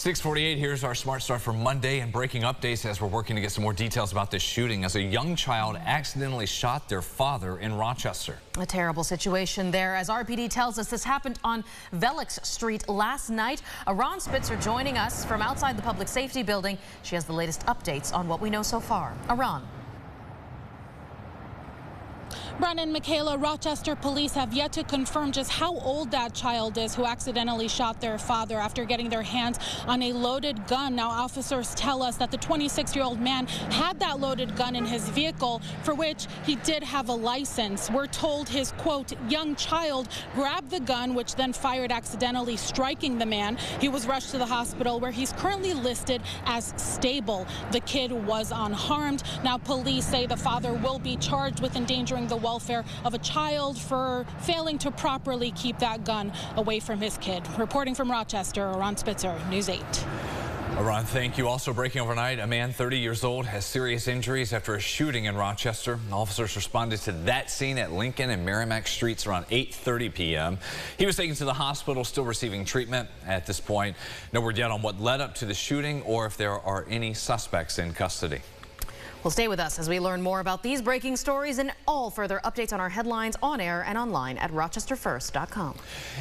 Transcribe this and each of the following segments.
6:48, here's our Smart Start for Monday and breaking updates as we're working to get some more details about this shooting as a young child accidentally shot their father in Rochester. A terrible situation there. As RPD tells us, this happened on Velix Street last night. Ron Spitzer joining us from outside the public safety building. She has the latest updates on what we know so far. Ron. Brennan, Michaela, Rochester police have yet to confirm just how old that child is who accidentally shot their father after getting their hands on a loaded gun. Now, officers tell us that the 26-year-old man had that loaded gun in his vehicle, for which he did have a license. We're told his, quote, young child grabbed the gun, which then fired, accidentally striking the man. He was rushed to the hospital, where he's currently listed as stable. The kid was unharmed. Now, police say the father will be charged with endangering the welfare of a child for failing to properly keep that gun away from his kid. Reporting from Rochester, Ron Spitzer, News 8. Ron, thank you. Also breaking overnight, a man 30 years old has serious injuries after a shooting in Rochester. Officers responded to that scene at Lincoln and Merrimack Streets around 8:30 p.m. He was taken to the hospital, still receiving treatment. At this point, no word yet on what led up to the shooting or if there are any suspects in custody. Well, stay with us as we learn more about these breaking stories and all further updates on our headlines on air and online at rochesterfirst.com.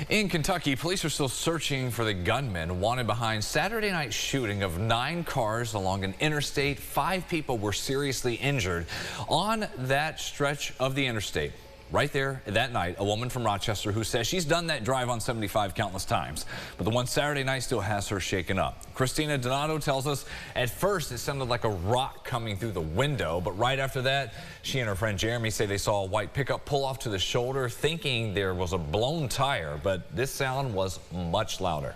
In Kentucky, police are still searching for the gunman wanted behind Saturday night shooting of 9 cars along an interstate. 5 people were seriously injured on that stretch of the interstate. Right there that night, a woman from Rochester who says she's done that drive on 75 countless times, but the one Saturday night still has her shaken up. Christina Donato tells us at first it sounded like a rock coming through the window, but right after that, she and her friend Jeremy say they saw a white pickup pull off to the shoulder, thinking there was a blown tire, but this sound was much louder.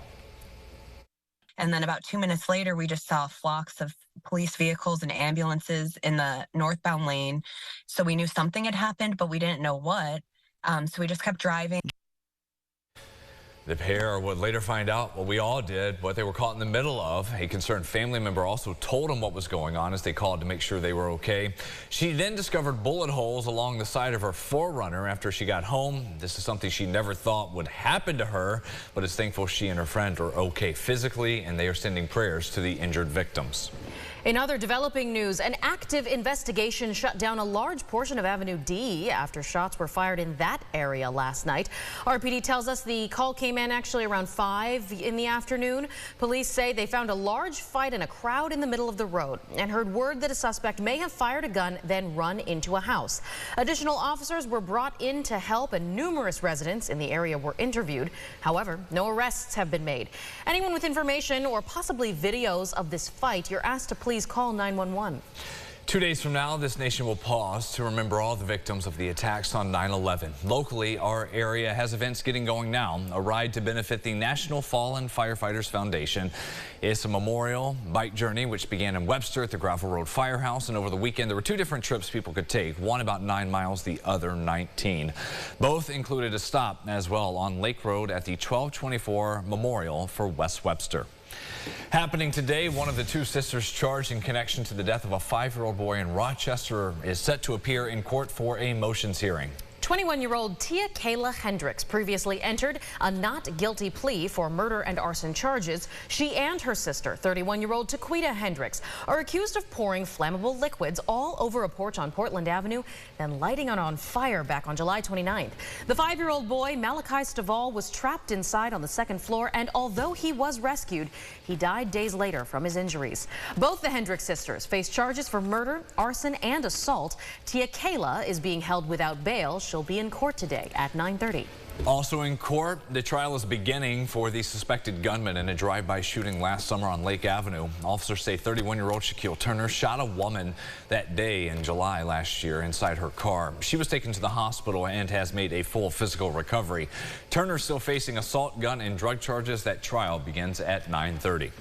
And then about 2 minutes later, we just saw flocks of police vehicles and ambulances in the northbound lane. So we knew something had happened, but we didn't know what. So we just kept driving. The pair would later find out what we all did, what they were caught in the middle of. A concerned family member also told them what was going on as they called to make sure they were okay. She then discovered bullet holes along the side of her 4Runner after she got home. This is something she never thought would happen to her, but is thankful she and her friend are okay physically, and they are sending prayers to the injured victims. In other developing news, an active investigation shut down a large portion of Avenue D after shots were fired in that area last night. RPD tells us the call came in actually around 5 in the afternoon. Police say they found a large fight in a crowd in the middle of the road and heard word that a suspect may have fired a gun, then run into a house. Additional officers were brought in to help, and numerous residents in the area were interviewed. However, no arrests have been made. Anyone with information or possibly videos of this fight, you're asked to please call 911. 2 days from now, this nation will pause to remember all the victims of the attacks on 9/11. Locally, our area has events getting going now. A ride to benefit the National Fallen Firefighters Foundation. It's a memorial bike journey which began in Webster at the Gravel Road Firehouse, and over the weekend there were 2 different trips people could take, one about 9 miles, the other 19. Both included a stop as well on Lake Road at the 1224 Memorial for West Webster. Happening today, one of the 2 sisters charged in connection to the death of a 5-year-old boy in Rochester is set to appear in court for a motions hearing. 21-year-old Tia Kayla Hendricks previously entered a not guilty plea for murder and arson charges. She and her sister, 31-year-old Taquita Hendricks, are accused of pouring flammable liquids all over a porch on Portland Avenue, then lighting it on fire back on July 29th. The 5-year-old boy, Malachi Stovall, was trapped inside on the 2nd floor, and although he was rescued, he died days later from his injuries. Both the Hendricks sisters face charges for murder, arson, and assault. Tia Kayla is being held without bail. She'll be in court today at 9:30. Also in court, the trial is beginning for the suspected gunman in a drive-by shooting last summer on Lake Avenue. Officers say 31-year-old Shaquille Turner shot a woman that day in July last year inside her car. She was taken to the hospital and has made a full physical recovery. Turner still facing assault, gun, and drug charges. That trial begins at 9:30.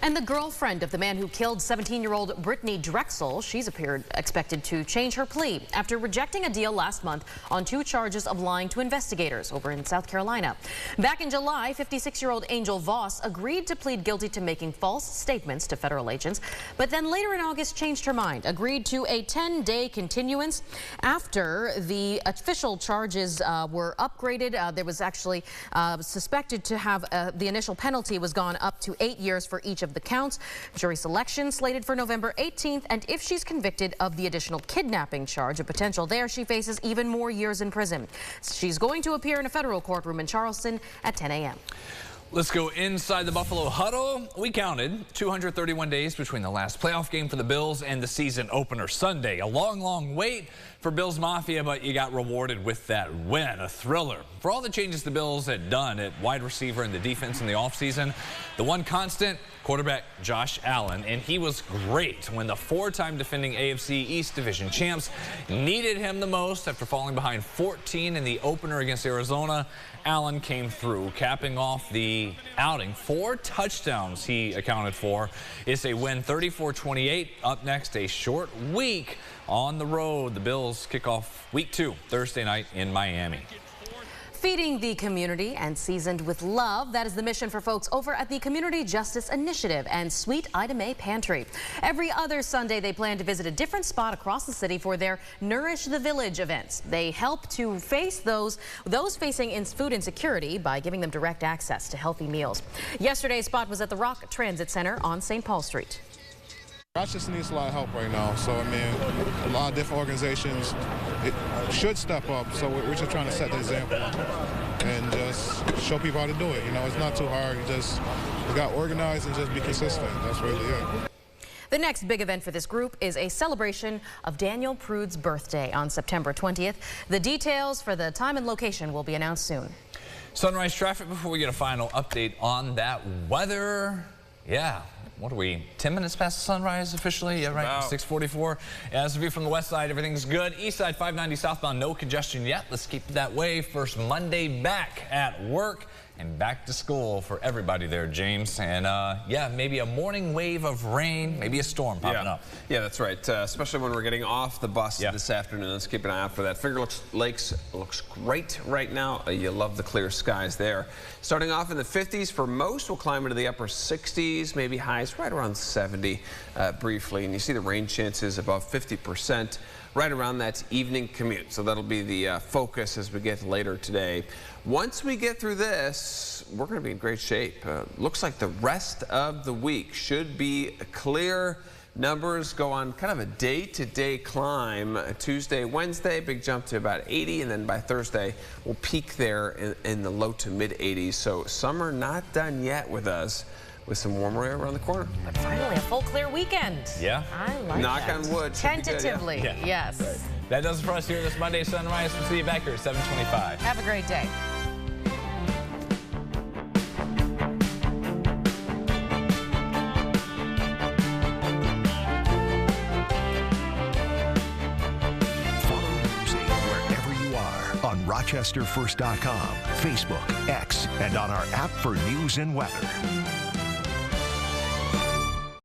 And the girlfriend of the man who killed 17-year-old Brittany Drexel, she's expected to change her plea after rejecting a deal last month on 2 charges of lying to investigators over in South Carolina. Back in July, 56-year-old Angel Voss agreed to plead guilty to making false statements to federal agents, but then later in August changed her mind, agreed to a 10-day continuance after the official charges were upgraded. There was actually suspected to have the initial penalty was gone up to 8 years for each of the counts. Jury selection slated for November 18th, and if she's convicted of the additional kidnapping charge, a potential there, she faces even more years in prison. She's going to appear in a federal courtroom in Charleston at 10 a.m. Let's go inside the Buffalo huddle. We counted 231 days between the last playoff game for the Bills and the season opener Sunday. A long, long wait for Bills Mafia, but you got rewarded with that win, a thriller. For all the changes the Bills had done at wide receiver and the defense in the offseason, the one constant, quarterback Josh Allen, and he was great when the 4-time defending AFC East Division champs needed him the most after falling behind 14 in the opener against Arizona. Allen came through, capping off the outing. 4 touchdowns he accounted for. It's a win 34-28. Up next, a short week on the road. The Bills kick off week 2 Thursday night in Miami. Feeding the community and seasoned with love. That is the mission for folks over at the Community Justice Initiative and Sweet Ida Mae Pantry. Every other Sunday, they plan to visit a different spot across the city for their Nourish the Village events. They help to face those facing food insecurity by giving them direct access to healthy meals. Yesterday's spot was at the Rock Transit Center on St. Paul Street. Rochester needs a lot of help right now, so I mean, a lot of different organizations should step up, so we're just trying to set the example and just show people how to do it. You know, it's not too hard. You got organized and just be consistent. That's really it. The next big event for this group is a celebration of Daniel Prude's birthday on September 20th. The details for the time and location will be announced soon. Sunrise traffic before we get a final update on that weather. Yeah. What are we, 10 minutes past sunrise officially? Yeah, right, 6:44. As a view from the west side, everything's good. East side, 590 southbound, no congestion yet. Let's keep it that way. First Monday back at work and back to school for everybody there, James. And yeah, maybe a morning wave of rain, maybe a storm popping up. Yeah, that's right. Especially when we're getting off the bus this afternoon. Let's keep an eye out for that. Finger Lakes looks great right now. You love the clear skies there. Starting off in the 50s for most, we'll climb into the upper 60s, maybe highs right around 70 briefly. And you see the rain chances above 50%. Right around that evening commute. So that'll be the focus as we get later today. Once we get through this, we're going to be in great shape. Looks like the rest of the week should be clear. Numbers go on kind of a day-to-day climb. Tuesday, Wednesday, big jump to about 80, and then by Thursday, we'll peak there in the low to mid 80s. So summer not done yet with us, with some warmer air around the corner. But finally, a full clear weekend. Yeah. I like Knock that. on wood. Tentatively, good, yes. Right. That does it for us here this Monday Sunrise. We'll see you back here at 7:25. Have a great day. Follow Newsy wherever you are on RochesterFirst.com, Facebook, X, and on our app for news and weather.